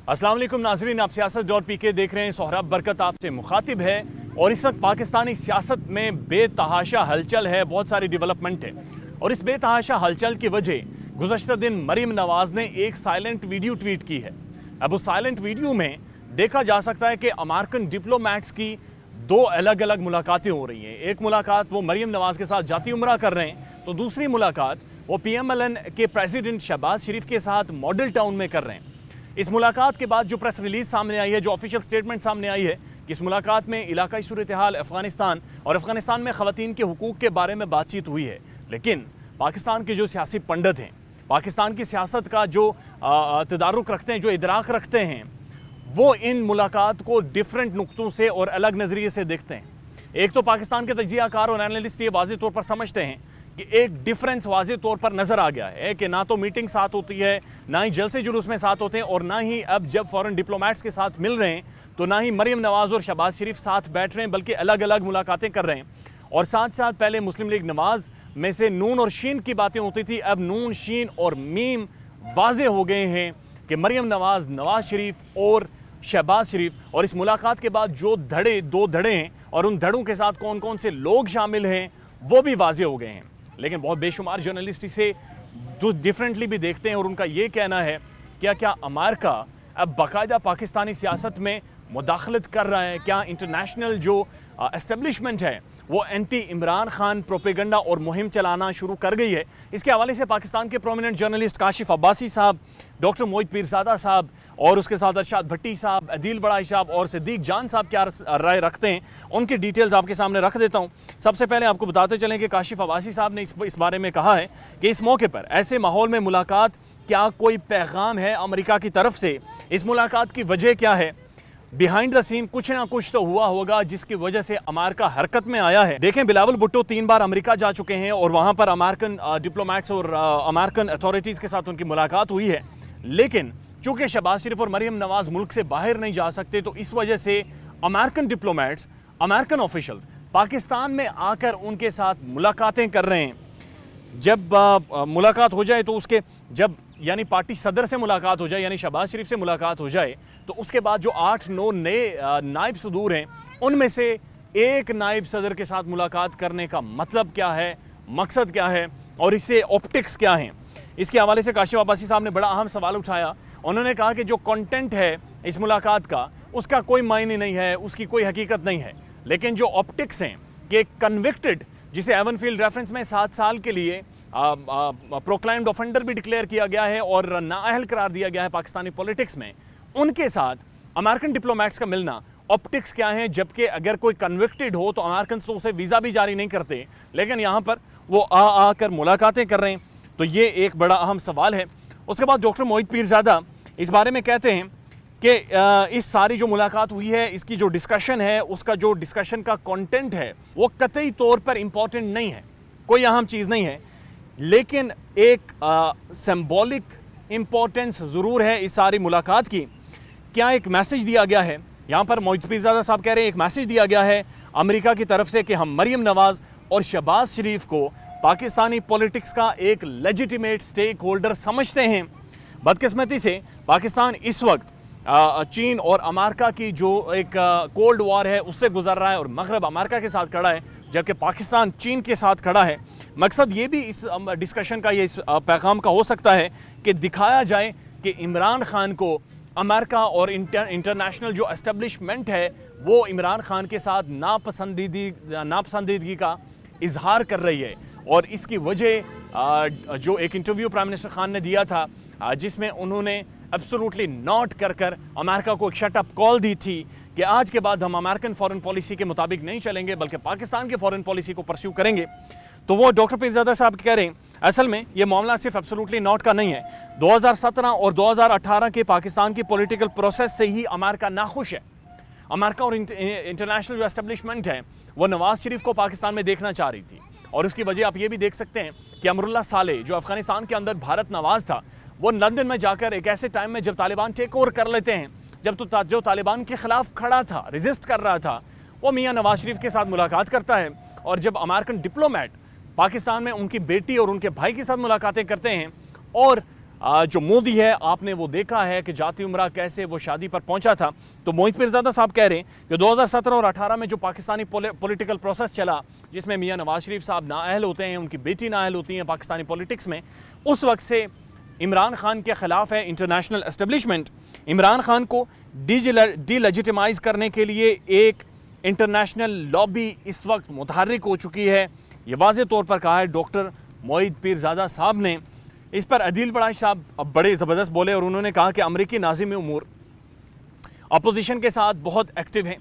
अस्सलाम वालेकुम नाज़रीन, आप सियासत.pk देख रहे हैं। सोहराब बरकत आपसे मुखातिब है और इस वक्त पाकिस्तानी सियासत में बेतहाशा हलचल है, बहुत सारी डेवलपमेंट है और इस बेतहाशा हलचल की वजह गुज़श्ता दिन मरीम नवाज़ ने एक साइलेंट वीडियो ट्वीट की है। अब उस साइलेंट वीडियो में देखा जा सकता है कि अमेरिकन डिप्लोमेट्स की दो अलग अलग मुलाकातें हो रही हैं। एक मुलाकात वो मरीम नवाज़ के साथ जाती उम्रा कर रहे हैं, तो दूसरी मुलाकात वो PMLN के प्रेसिडेंट शहबाज शरीफ के साथ मॉडल टाउन में कर रहे हैं। इस मुलाकात के बाद जो प्रेस रिलीज सामने आई है, जो ऑफिशियल स्टेटमेंट सामने आई है कि इस मुलाकात में इलाकाई सूरत हाल अफगानिस्तान और अफगानिस्तान में ख़वातीन के हुकूक के बारे में बातचीत हुई है। लेकिन पाकिस्तान के जो सियासी पंडित हैं, पाकिस्तान की सियासत का जो तदारुक रखते हैं, जो इदराक रखते हैं, वो इन मुलाकात को डिफरेंट नुक्तों से और अलग नज़रिए से देखते हैं। एक तो पाकिस्तान के तज्जियाकार और एनालिस्ट ये वाज़ेह तौर पर समझते हैं कि एक डिफरेंस वाज़ेह तौर पर नज़र आ गया है कि ना तो मीटिंग साथ होती है, ना ही जलसे जुलूस में साथ होते हैं और ना ही अब जब फॉरेन डिप्लोमेट्स के साथ मिल रहे हैं तो ना ही मरीम नवाज़ और शहबाज शरीफ साथ बैठ रहे हैं, बल्कि अलग अलग मुलाकातें कर रहे हैं। और साथ साथ पहले मुस्लिम लीग नवाज़ में से नून और शीन की बातें होती थी, अब नून, शीन और मीम वाज़ेह हो गए हैं कि मरीम नवाज़, नवाज़ शरीफ और शहबाज शरीफ। और इस मुलाकात के बाद जो दो धड़े हैं और उन धड़ों के साथ कौन कौन से लोग शामिल हैं वो भी वाज़ेह हो गए हैं। लेकिन बहुत बेशुमार जर्नलिस्ट इसे डिफरेंटली भी देखते हैं और उनका ये कहना है क्या अमेरिका अब बाकायदा पाकिस्तानी सियासत में मुदाखलत कर रहा है? क्या इंटरनेशनल जो एस्टेब्लिशमेंट है वो एंटी इमरान खान प्रोपेगेंडा और मुहिम चलाना शुरू कर गई है? इसके हवाले से पाकिस्तान के प्रोमिनेंट जर्नलिस्ट काशिफ अब्बासी साहब, डॉक्टर मोहित पीरज़ादा साहब और उसके साथ अरशाद भट्टी साहब, अदील बड़ाई साहब और सिद्दीक जान साहब क्या राय रखते हैं, उनकी डिटेल्स आपके सामने रख देता हूं। सबसे पहले आपको बताते चलें कि काशिफ अब्बासी साहब ने इस बारे में कहा है कि इस मौके पर ऐसे माहौल में मुलाकात, क्या कोई पैगाम है अमेरिका की तरफ से? इस मुलाकात की वजह क्या है? बिहाइंड द सीन कुछ ना कुछ तो हुआ होगा जिसकी वजह से अमेरिका हरकत में आया है। देखें, बिलावल भुट्टो 3 बार अमेरिका जा चुके हैं और वहां पर अमेरिकन डिप्लोमेट्स और अमेरिकन अथॉरिटीज़ के साथ उनकी मुलाकात हुई है। लेकिन चूंकि शहबाज शरीफ और मरीम नवाज़ मुल्क से बाहर नहीं जा सकते, तो इस वजह से American diplomats, American officials Pakistan में आकर उनके साथ मुलाकातें कर रहे हैं। जब मुलाकात हो जाए तो उसके जब यानी पार्टी सदर से मुलाकात हो जाए, यानी शहबाज शरीफ से मुलाकात हो जाए, तो उसके बाद जो 8-9 नए नायब सदूर हैं, उनमें से एक नायब सदर के साथ मुलाकात करने का मतलब क्या है, मकसद क्या है और इससे ऑप्टिक्स क्या हैं? इसके हवाले से काशिफ अब्बासी साहब ने बड़ा अहम सवाल उठाया। उन्होंने कहा कि जो कंटेंट है इस मुलाकात का, उसका कोई मायने नहीं है, उसकी कोई हकीकत नहीं है, लेकिन जो ऑप्टिक्स हैं कि कन्विक्टेड, जिसे एवनफील्ड रेफरेंस में 7 साल के लिए प्रोक्लाइम्ड ऑफेंडर भी डिक्लेयर किया गया है और नाअहल करार दिया गया है पाकिस्तानी पॉलिटिक्स में, उनके साथ अमेरिकन डिप्लोमेट्स का मिलना ऑप्टिक्स क्या है? जबकि अगर कोई कन्विक्टेड हो तो अमेरिकन तो उसे वीज़ा भी जारी नहीं करते, लेकिन यहाँ पर वो आकर मुलाकातें कर रहे हैं। तो ये एक बड़ा अहम सवाल है। उसके बाद डॉक्टर मोहित पीरज़ादा इस बारे में कहते हैं कि इस सारी जो मुलाकात हुई है, इसकी जो डिस्कशन है, उसका जो डिस्कशन का कंटेंट है वो कतई तौर पर इम्पॉर्टेंट नहीं है, कोई अहम चीज़ नहीं है, लेकिन एक सिंबॉलिक इम्पोर्टेंस ज़रूर है इस सारी मुलाकात की। क्या एक मैसेज दिया गया है? यहाँ पर मोहित पीरज़ादा साहब कह रहे हैं एक मैसेज दिया गया है अमेरिका की तरफ से कि हम मरीम नवाज़ और शहबाज शरीफ को पाकिस्तानी पॉलिटिक्स का एक लेजिटिमेट स्टेक होल्डर समझते हैं। बदकिस्मती से पाकिस्तान इस वक्त चीन और अमेरिका की जो एक कोल्ड वॉर है उससे गुजर रहा है और मगरब अमेरिका के साथ खड़ा है, जबकि पाकिस्तान चीन के साथ खड़ा है। मकसद ये भी इस डिस्कशन का, ये इस पैगाम का हो सकता है कि दिखाया जाए कि इमरान खान को अमेरिका और इंटरनेशनल जो एस्टेब्लिशमेंट है वो इमरान खान के साथ नापसंदीदगी का इजहार कर रही है। और इसकी वजह जो एक इंटरव्यू प्राइम मिनिस्टर खान ने दिया था, जिसमें उन्होंने एब्सोल्युटली नॉट कर अमेरिका को एक शट अप कॉल दी थी कि आज के बाद हम अमेरिकन फॉरेन पॉलिसी के मुताबिक नहीं चलेंगे बल्कि पाकिस्तान के फॉरेन पॉलिसी को परस्यू करेंगे। तो वो डॉक्टर पीरज़ादा साहब कह रहे हैं असल में ये मामला सिर्फ एब्सोल्युटली नॉट का नहीं है। 2017 और 2018 के पाकिस्तान की पॉलिटिकल प्रोसेस से ही अमेरिका नाखुश है। अमेरिका और इंटरनेशनल जो एस्टेब्लिशमेंट है वो नवाज शरीफ को पाकिस्तान में देखना चाह रही थी, और उसकी वजह आप ये भी देख सकते हैं कि अमरुल्लाह सालेह जो अफगानिस्तान के अंदर भारत नवाज था, वो लंदन में जाकर एक ऐसे टाइम में जब तालिबान टेक ओवर कर लेते हैं, जब तो जो तालिबान के खिलाफ खड़ा था, रेजिस्ट कर रहा था, वो मियाँ नवाज शरीफ के साथ मुलाकात करता है। और जब अमेरिकन डिप्लोमेट पाकिस्तान में उनकी बेटी और उनके भाई के साथ मुलाकातें करते हैं और जो मोदी है आपने वो देखा है कि जाती उम्रा कैसे वो शादी पर पहुंचा था। तो मोहित पीरजादा साहब कह रहे हैं कि 2017 और 18 में जो पाकिस्तानी पॉलिटिकल प्रोसेस चला, जिसमें मियां नवाज शरीफ साहब नाअहल होते हैं, उनकी बेटी नाअहल होती हैं पाकिस्तानी पॉलिटिक्स में, उस वक्त से इमरान खान के खिलाफ है इंटरनेशनल एस्टेब्लिशमेंट। इमरान खान को डीलेजिटिमाइज करने के लिए एक इंटरनेशनल लॉबी इस वक्त मुतहर्रिक हो चुकी है। ये वाज़े तौर पर कहा है डॉक्टर मोहित पीरजादा साहब ने। इस पर अदील बड़ाई साहब अब बड़े ज़बरदस्त बोले और उन्होंने कहा कि अमरीकी नाज़िम उमूर अपोजिशन के साथ बहुत एक्टिव हैं,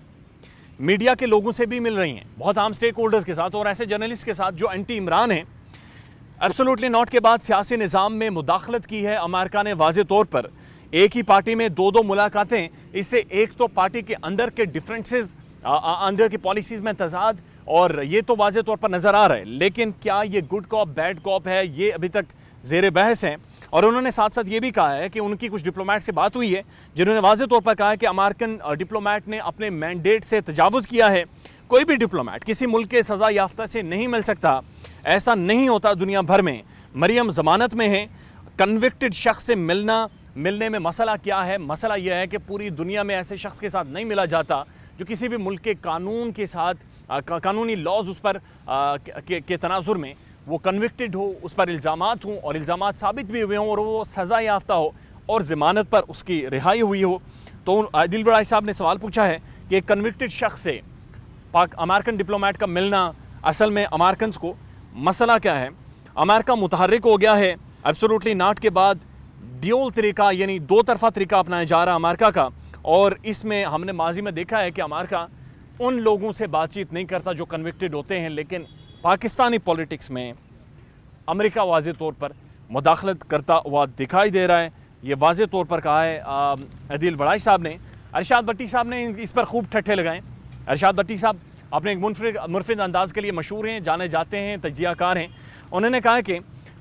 मीडिया के लोगों से भी मिल रही हैं, बहुत आम स्टेक होल्डर्स के साथ और ऐसे जर्नलिस्ट के साथ जो एंटी इमरान हैं। एब्सोल्युटली नॉट के बाद सियासी निज़ाम में मुदाखलत की है अमेरिका ने वाज़े तौर पर। एक ही पार्टी में दो दो मुलाकातें, इससे एक तो पार्टी के अंदर के डिफरेंसेस, अंदर की पॉलिसीज़ में तजाद, और ये तो वाज़े तौर पर नज़र आ रहा है। लेकिन क्या ये गुड कॉप बैड कॉप है, ये अभी तक ज़ेर बहस है। और उन्होंने साथ साथ ये भी कहा है कि उनकी कुछ डिप्लोमेट से बात हुई है जिन्होंने वाज़े तौर पर कहा है कि अमेरिकन डिप्लोमेट ने अपने मैंडेट से तजावुज़ किया है। कोई भी डिप्लोमेट किसी मुल्क के सज़ा याफ्ता से नहीं मिल सकता, ऐसा नहीं होता दुनिया भर में। मरियम ज़मानत में है, कन्विक्टेड शख्स से मिलने में मसला क्या है? मसला यह है कि पूरी दुनिया में ऐसे शख्स के साथ नहीं मिला जाता जो किसी भी मुल्क के कानून के साथ कानूनी लॉज उस पर के तनाजुर में वो कन्विक्टेड हो, उस पर इल्ज़ामात हों और इल्ज़ामात साबित भी हुए हों और वो सज़ा याफ्ता हो और ज़मानत पर उसकी रिहाई हुई हो। तो आदिल बड़ाई साहब ने सवाल पूछा है कि एक कन्विक्टेड शख्स से अमेरिकन डिप्लोमेट का मिलना, असल में अमेरिकन को मसला क्या है? अमेरिका मुतहर्रिक हो गया है एब्सोल्युटली नॉट के बाद। ड्यूल तरीका यानी दो तरफा तरीका अपनाया जा रहा है अमेरिका का, और इसमें हमने माजी में देखा है कि अमेरिका उन लोगों से बातचीत नहीं करता जो कन्विक्टेड होते हैं, लेकिन पाकिस्तानी पॉलिटिक्स में अमेरिका वाज़े तौर पर मुदाखलत करता हुआ दिखाई दे रहा है। ये वाज़े तौर पर कहा है अदील बड़ाई साहब ने। अरशाद भट्टी साहब ने इस पर खूब ठट्ठे लगाए। अरशाद भट्टी साहब अपने एक मुनफरिद अंदाज़ के लिए मशहूर हैं, जाने जाते हैं, तजियाकार हैं। उन्होंने कहा कि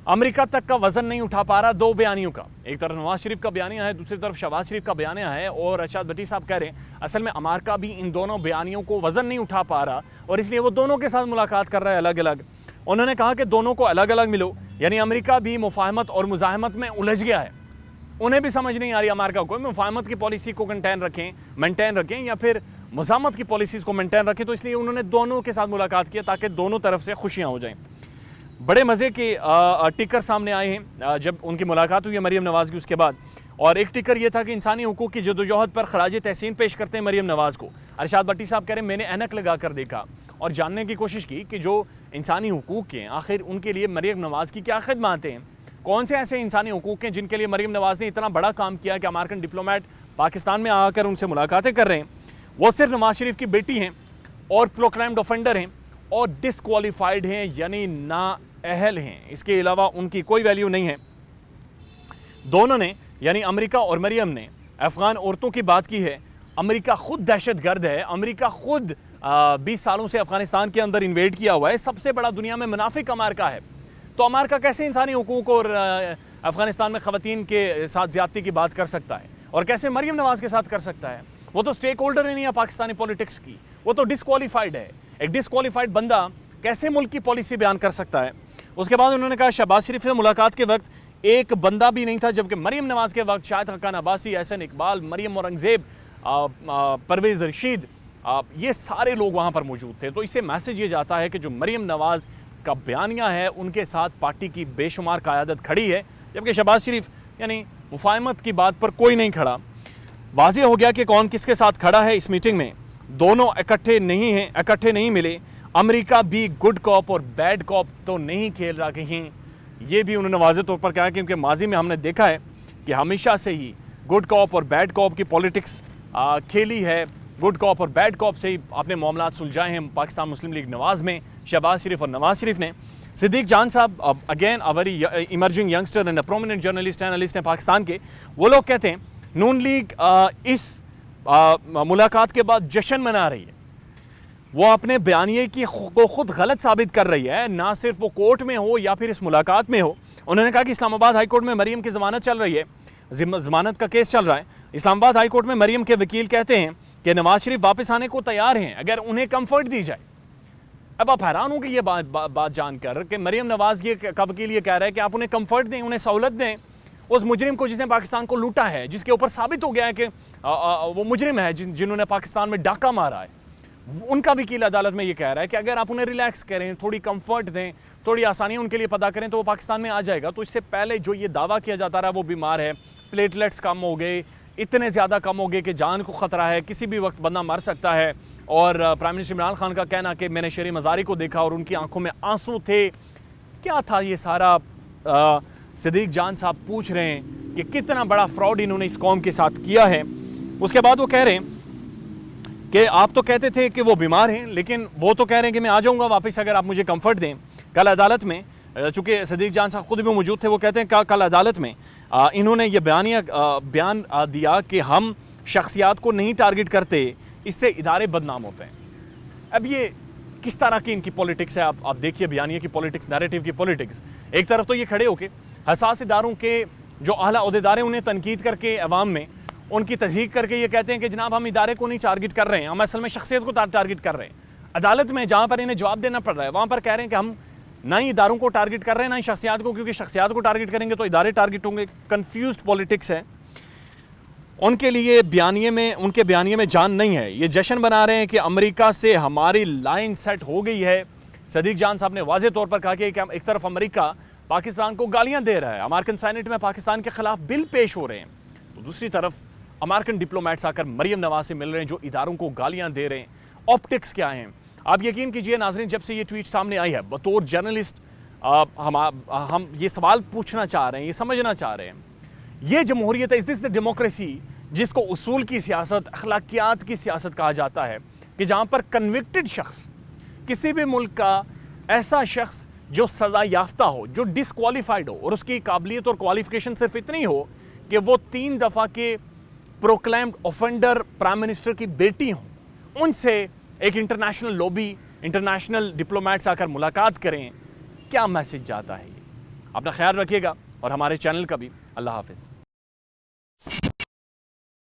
अमेरिका तक का वज़न नहीं उठा पा रहा दो बयानियों का, एक तरफ नवाज शरीफ का बयानिया है, दूसरी तरफ शहबाज शरीफ का बयानिया है। और अरशाद भट्टी साहब कह रहे हैं असल में अमेरिका भी इन दोनों बयानियों को वज़न नहीं उठा पा रहा और इसलिए वो दोनों के साथ मुलाकात कर रहा है अलग अलग। उन्होंने कहा कि दोनों को अलग अलग मिलो, यानी अमेरिका भी मुफाहमत और मुज़ाहमत में उलझ गया है। उन्हें भी समझ नहीं आ रही अमेरिका को मुफाहमत की पॉलिसी को मेंटेन रखें या फिर मुज़ाहमत की पॉलिसीज़ को मेंटेन रखें। तो इसलिए उन्होंने दोनों के साथ मुलाकात किया ताकि दोनों तरफ से खुशियाँ हो जाएँ। बड़े मज़े के टिकर सामने आए हैं जब उनकी मुलाकात हुई है मरीम नवाज़ की उसके बाद। और एक टिकर ये था कि इंसानी हुकूक़ की जदोजहद पर खराज तहसीन पेश करते हैं मरीम नवाज़ को। अरशाद भट्टी साहब कह रहे हैं मैंने ऐनक लगा कर देखा और जानने की कोशिश की कि जो इंसानी हुकूक़ हैं आखिर उनके लिए मरीम नवाज़ की क्या खिदमतें हैं, कौन से ऐसे इंसानी हुकूक़ हैं जिनके लिए मरीम नवाज़ ने इतना बड़ा काम किया कि अमेरिकन डिप्लोमेट पाकिस्तान में आकर उनसे मुलाकातें कर रहे हैं। वो सिर्फ नवाज शरीफ की बेटी हैं और प्रोक्लेम्ड ऑफेंडर हैं और डिसक्वालीफाइड हैं, यानी नाअहल हैं। इसके अलावा उनकी कोई वैल्यू नहीं है। दोनों ने यानी अमेरिका और मरियम ने अफ़गान औरतों की बात की है। अमेरिका खुद दहशत गर्द है, अमेरिका खुद 20 सालों से अफ़गानिस्तान के अंदर इन्वेड किया हुआ है, सबसे बड़ा दुनिया में मुनाफिक अमेरिका है। तो अमेरिका कैसे इंसानी हुकूक़ और अफ़गानिस्तान में ख़वातीन के साथ ज़्यादती की बात कर सकता है और कैसे मरियम नवाज़ के साथ कर सकता है? वो तो स्टेक होल्डर ही नहीं है पाकिस्तानी पॉलिटिक्स की, वो तो डिसक्वालीफाइड है। एक डिसक्वालीफाइड बंदा कैसे मुल्क की पॉलिसी बयान कर सकता है? उसके बाद उन्होंने कहा शहबाज शरीफ से मुलाकात के वक्त एक बंदा भी नहीं था, जबकि मरियम नवाज़ के वक्त शाहिद हक्कान अब्बासी, एहसन इकबाल, मरियम औरंगज़ेब, परवेज़ रशीद, ये सारे लोग वहाँ पर मौजूद थे। तो इससे मैसेज ये जाता है कि जो मरियम नवाज़ का बयानिया है उनके साथ पार्टी की बेशुमार क़यादत खड़ी है, जबकि शहबाज शरीफ यानी मुफाहमत की बात पर कोई नहीं खड़ा। वाज़ेह हो गया कि कौन किसके साथ खड़ा है इस मीटिंग में। दोनों इकट्ठे नहीं हैं, इकट्ठे नहीं मिले। अमेरिका भी गुड कॉप और बैड कॉप तो नहीं खेल रहा हैं, ये भी उन्होंने वाज़ेह तौर पर कहा, क्योंकि माजी में हमने देखा है कि हमेशा से ही गुड कॉप और बैड कॉप की पॉलिटिक्स खेली है। गुड कॉप और बैड कॉप से ही अपने मामलात सुलझाए हैं पाकिस्तान मुस्लिम लीग नवाज़ में शहबाज शरीफ और नवाज शरीफ ने। सिद्दीक जान साहब again a very emerging youngster and a prominent journalist analyst हैं पाकिस्तान के, वो लोग कहते हैं नून लीग इस मुलाकात के बाद जश्न मना रही है। वो अपने बयानिए की को खुद गलत साबित कर रही है, ना सिर्फ वो कोर्ट में हो या फिर इस मुलाकात में हो। उन्होंने कहा कि इस्लामाबाद हाई कोर्ट में मरियम की ज़मानत चल रही है, ज़मानत का केस चल रहा है। इस्लामाबाद हाई कोर्ट में मरियम के वकील कहते हैं कि नवाज शरीफ वापस आने को तैयार हैं अगर उन्हें कंफर्ट दी जाए। अब आप हैरान हो कि ये बात जानकर कि मरियम नवाज ये का वकील ये कह रहा है कि आप उन्हें कंफर्ट दें, उन्हें सहूलत दें, उस मुजरिम को जिसने पाकिस्तान को लूटा है, जिसके ऊपर साबित हो गया है कि वो मुजरिम है, जिन्होंने पाकिस्तान में डाका मारा है, उनका वकील अदालत में ये कह रहा है कि अगर आप उन्हें रिलैक्स करें, थोड़ी कंफर्ट दें, थोड़ी आसानियाँ उनके लिए पता करें तो वो पाकिस्तान में आ जाएगा। तो इससे पहले जो ये दावा किया जाता रहा वो बीमार है, प्लेटलेट्स कम हो गए, इतने ज़्यादा कम हो गए कि जान को ख़तरा है, किसी भी वक्त बंदा मर सकता है। और प्राइम मिनिस्टर इमरान खान का कहना कि मैंने शेर मज़ारी को देखा और उनकी आंखों में आंसू थे। क्या था ये सारा? सदीक जान साहब पूछ रहे हैं कि कितना बड़ा फ्रॉड इन्होंने इस कौम के साथ किया है। उसके बाद वो कह रहे हैं कि आप तो कहते थे कि वो बीमार हैं, लेकिन वो तो कह रहे हैं कि मैं आ जाऊंगा वापस अगर आप मुझे कंफर्ट दें। कल अदालत में, चूँकि सदीक जान साहब खुद भी मौजूद थे, वो कहते हैं कल अदालत में इन्होंने ये बयान दिया कि हम शख्सियात को नहीं टारगेट करते, इससे इदारे बदनाम होते हैं। अब ये किस तरह की इनकी पॉलिटिक्स है? आप देखिए बयानिया की पॉलिटिक्स, नैरेटिव की पॉलिटिक्स। एक तरफ तो ये खड़े होके हसास इदारों के जो आला ओहदेदार हैं उन्हें तनकीद करके अवाम में उनकी तस्दीक करके ये कहते हैं कि जनाब हम इदारे को नहीं टारगेट कर रहे हैं, हम असल में शख्सियत को टारगेट कर रहे हैं। अदालत में जहाँ पर इन्हें जवाब देना पड़ रहा है वहाँ पर कह रहे हैं कि हम ना ही इदारों को टारगेट कर रहे हैं ना ही शख्सियात को, क्योंकि शख्सियात को टारगेट करेंगे तो इदारे टारगेट होंगे। कन्फ्यूज्ड पॉलिटिक्स है उनके लिए। उनके बयानिए में जान नहीं है। ये जश्न मना रहे हैं कि अमेरिका से हमारी लाइन सेट हो गई है। सदीक जान साहब ने वाज़ेह तौर पर कहा कि एक तरफ अमेरिका पाकिस्तान को गालियां दे रहा है, अमेरिकन सेनेट में पाकिस्तान के खिलाफ बिल पेश हो रहे हैं, तो दूसरी तरफ अमेरिकन डिप्लोमेट्स आकर मरियम नवाज से मिल रहे हैं जो इदारों को गालियां दे रहे हैं। ऑप्टिक्स क्या हैं? आप यकीन कीजिए नाज़रीन, जब से ये ट्वीट सामने आई है, बतौर जर्नलिस्ट हम ये सवाल पूछना चाह रहे हैं, ये समझना चाह रहे हैं, ये जमहूरियत है, इज दिस द डेमोक्रेसी जिसको उसूल की सियासत, अखलाकियात की सियासत कहा जाता है, कि जहाँ पर कन्विक्टेड शख्स, किसी भी मुल्क का ऐसा शख्स जो सज़ा याफ्ता हो, जो डिसक्वालीफाइड हो और उसकी काबिलियत और क्वालिफिकेशन सिर्फ इतनी हो कि वो 3 दफ़ा के प्रोक्लेम्ड ऑफेंडर प्राइम मिनिस्टर की बेटी हों, उनसे एक इंटरनेशनल लॉबी, इंटरनेशनल डिप्लोमेट्स आकर मुलाकात करें। क्या मैसेज जाता है ये? अपना ख्याल रखिएगा और हमारे चैनल का भी। अल्लाह हाफिज़।